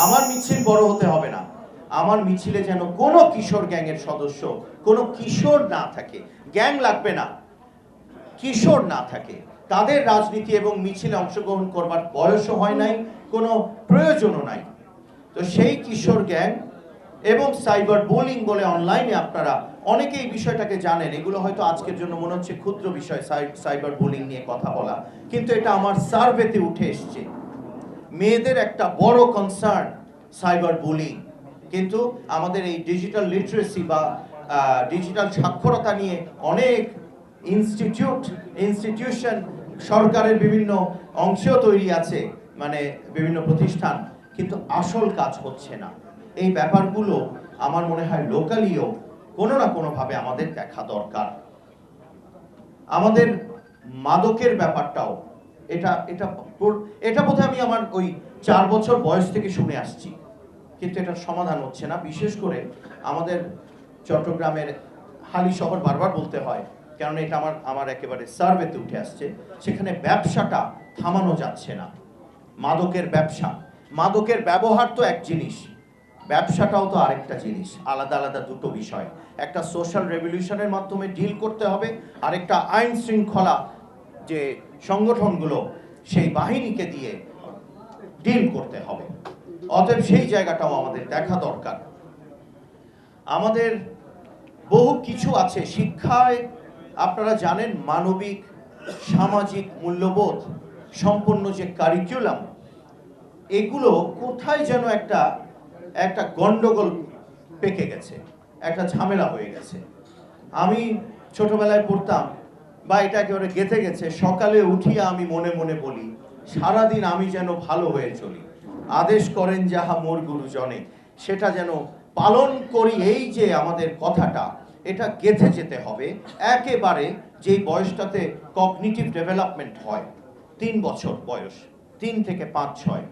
আমার মিছিল বড় হতে হবে না, আমার মিছিলে যেন কোনো কিশোর গ্যাংয়ের সদস্য, কোনো কিশোর না থাকে। গ্যাং লাগবে না, কিশোর না থাকে। তাদের রাজনীতি এবং মিছিলে অংশগ্রহণ করবার বয়সও হয় নাই, কোনো প্রয়োজনও নাই। তো সেই কিশোর গ্যাং এবং সাইবার বুলিং বলে অনলাইনে আপনারা অনেকেই বিষয়টাকে জানেন। এগুলো হয়তো আজকের জন্য মনে হচ্ছে ক্ষুদ্র বিষয়, সাইবার বুলিং নিয়ে কথা বলা, কিন্তু এটা আমার সার্ভেতে উঠে এসছে। মেয়েদের একটা বড় কনসার্ন সাইবার বুলিং, কিন্তু আমাদের এই ডিজিটাল লিটারেসি বা ডিজিটাল সাক্ষরতা নিয়ে অনেক ইনস্টিটিউশন সরকারের বিভিন্ন অংশেও তৈরি আছে, মানে বিভিন্ন প্রতিষ্ঠান, কিন্তু আসল কাজ হচ্ছে না। এই ব্যাপারগুলো আমার মনে হয় লোকালিও কোনো না কোনোভাবে আমাদের দেখা দরকার। আমাদের মাদকের ব্যাপারটাও এটা এটা এটা বোধহয় আমি আমার ওই 4 বছর বয়স থেকে শুনে আসছি, কিন্তু এটার সমাধান হচ্ছে না। বিশেষ করে আমাদের চট্টগ্রামের হালি শহর বারবার বলতে হয়, কারণ এটা আমার একেবারে সার্ভেতে উঠে আসছে। সেখানে ব্যবসাটা থামানো যাচ্ছে না। মাদকের ব্যবসা, মাদকের ব্যবহার তো এক জিনিস, ব্যবসাটাও তো আরেকটা জিনিস, আলাদা আলাদা দুটো বিষয়। একটা সোশ্যাল রেভলিউশনের মাধ্যমে ডিল করতে হবে, আরেকটা আইন শৃঙ্খলা যে সংগঠনগুলো সেই বাহিনীকে দিয়ে ডিল করতে হবে। অতএব সেই জায়গাটাও আমাদের দেখা দরকার। আমাদের বহু কিছু আছে শিক্ষায়, আপনারা জানেন মানবিক সামাজিক মূল্যবোধ সম্পন্ন যে কারিকুলাম, এগুলো কোথায় যেন একটা গন্ডগোল পেকে গেছে, একটা ঝামেলা হয়ে গেছে। আমি ছোটবেলায় পড়তাম, বা এটা একেবারে গেঁথে গেছে, সকালে উঠিয়া আমি মনে মনে বলি, সারাদিন আমি যেন ভালো হয়ে চলি, আদেশ করেন যাহা মোর গুরুজনে, সেটা যেন পালন করি। এই যে আমাদের কথাটা, এটা গেঁথে যেতে হবে একেবারে। যেই বয়সটাতে কগনিটিভ ডেভেলপমেন্ট হয়, 3 বছর বয়স, 3 থেকে 5-6,